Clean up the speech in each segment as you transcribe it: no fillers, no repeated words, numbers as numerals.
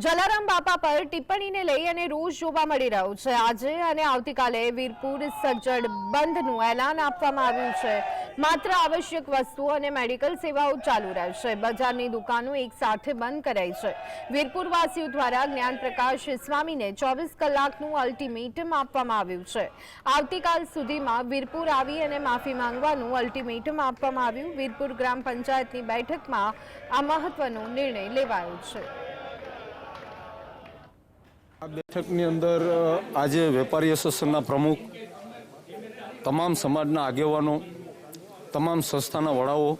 જલારામ બાપા પર ટિપ્પણીને લઈ અને રોષ જોવા મળી રહ્યો છે। આજે અને આવતીકાલે વીરપુર સજ્જડ બંધનું એલાન આપવામાં આવ્યું છે। માત્ર આવશ્યક વસ્તુઓ અને મેડિકલ સેવાઓ ચાલુ રહેશે। બજારની દુકાનો એક સાથે બંધ કરાઈ છે। વીરપુરવાસીઓ દ્વારા જ્ઞાનપ્રકાશ સ્વામીને 24 કલાકનું અલ્ટિમેટમ આપવામાં આવ્યું છે। આવતીકાલ સુધીમાં વીરપુર આવી અને માફી માંગવાનું અલ્ટિમેટમ આપવામાં આવ્યું। વીરપુર ગ્રામ પંચાયતની બેઠકમાં આ મહત્વનો નિર્ણય લેવાયો છે। આ બેઠકની અંદર આજે વેપારી એસોસિએશનના પ્રમુખ, તમામ સમાજના આગેવાનો, તમામ સંસ્થાના વડાઓ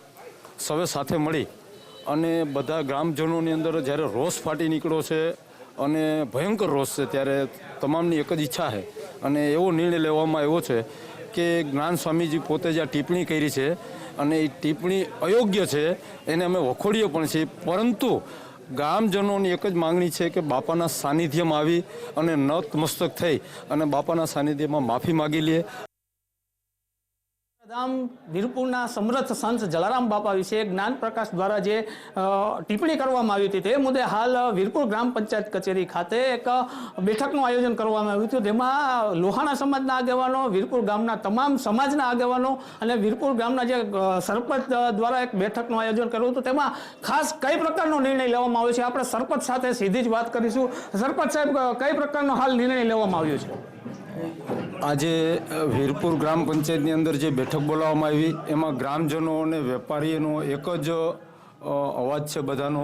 સૌએ સાથે મળી અને બધા ગ્રામજનોની અંદર જ્યારે રોષ ફાટી નીકળ્યો છે અને ભયંકર રોષ છે, ત્યારે તમામની એક જ ઈચ્છા છે અને એવો નિર્ણય લેવામાં આવ્યો છે કે જ્ઞાન સ્વામીજી પોતે જે ટિપ્પણી કરી છે અને એ ટિપ્પણી અયોગ્ય છે, એને અમે વખોડીએ પણ છીએ, પરંતુ ગ્રામજનોની એક જ માંગણી છે કે બાપાના સાનિધ્યમાં આવી અને નતમસ્તક થઈ અને બાપાના સાનિધ્યમાં માફી માગી લે। વીરપુરના સમર્થ સંત જલારામ બાપા વિશે જ્ઞાન પ્રકાશ દ્વારા જે ટિપ્પણી કરવામાં આવી હતી તે મુદ્દે હાલ વીરપુર ગ્રામ પંચાયત કચેરી ખાતે એક બેઠકનું આયોજન કરવામાં આવ્યું હતું, જેમાં લોહાણા સમાજના આગેવાનો, વીરપુર ગામના તમામ સમાજના આગેવાનો અને વીરપુર ગામના જે સરપંચ દ્વારા એક બેઠકનું આયોજન કર્યું હતું। તેમાં ખાસ કઈ પ્રકારનો નિર્ણય લેવામાં આવ્યો છે, આપણે સરપંચ સાથે સીધી જ વાત કરીશું। સરપંચ સાહેબ, કઈ પ્રકારનો હાલ નિર્ણય લેવામાં આવ્યો છે? આજે વીરપુર ગ્રામ પંચાયતની અંદર જે બેઠક બોલાવવામાં આવી એમાં ગ્રામજનો અને વેપારીઓનો એક જ અવાજ છે બધાનો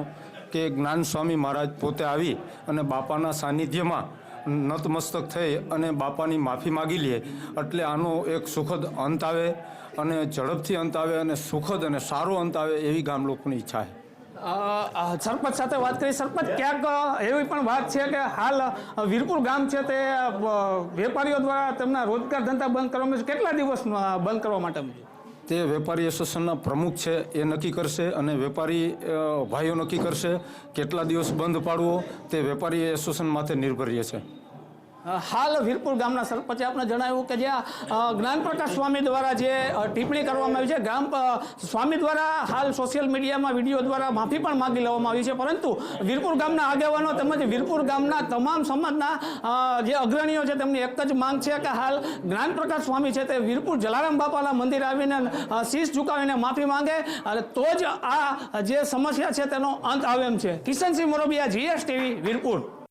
કે જ્ઞાન સ્વામી મહારાજ પોતે આવી અને બાપાના સાનિધ્યમાં નતમસ્તક થઈ અને બાપાની માફી માગી લે, એટલે આનો એક સુખદ અંત આવે અને ઝડપથી અંત આવે અને સુખદ અને સારો અંત આવે એવી ગામ લોકોની ઈચ્છા છે। સરપંચ સાથે વાત કરી। સરપંચ, ક્યાંક એવી પણ વાત છે કે હાલ વીરપુર ગામ છે તે વેપારીઓ દ્વારા તેમના રોજગાર ધંધા બંધ કરવામાં છે, કેટલા દિવસ બંધ કરવા માટે? તે વેપારી એસોસિએશનના પ્રમુખ છે એ નક્કી કરશે અને વેપારી ભાઈઓ નક્કી કરશે કેટલા દિવસ બંધ પાડવો, તે વેપારી એસોસિએશન માથે નિર્ભર રહે છે। હાલ વીરપુર ગામના સરપંચે આપણે જણાવ્યું કે જ્યાં જ્ઞાન પ્રકાશ સ્વામી દ્વારા જે ટિપ્પણી કરવામાં આવી છે, ગ્રામ સ્વામી દ્વારા હાલ સોશિયલ મીડિયામાં વિડીયો દ્વારા માફી પણ માગી લેવામાં આવી છે, પરંતુ વીરપુર ગામના આગેવાનો તેમજ વીરપુર ગામના તમામ સમાજના જે અગ્રણીઓ છે તેમની એક જ માંગ છે કે હાલ જ્ઞાન પ્રકાશ સ્વામી છે તે વીરપુર જલારામ બાપાના મંદિર આવીને શીશ ઝુકાવીને માફી માંગે અને તો જ આ જે સમસ્યા છે તેનો અંત આવે એમ છે। Kishansinh Morbiya, GS TV, Virpur.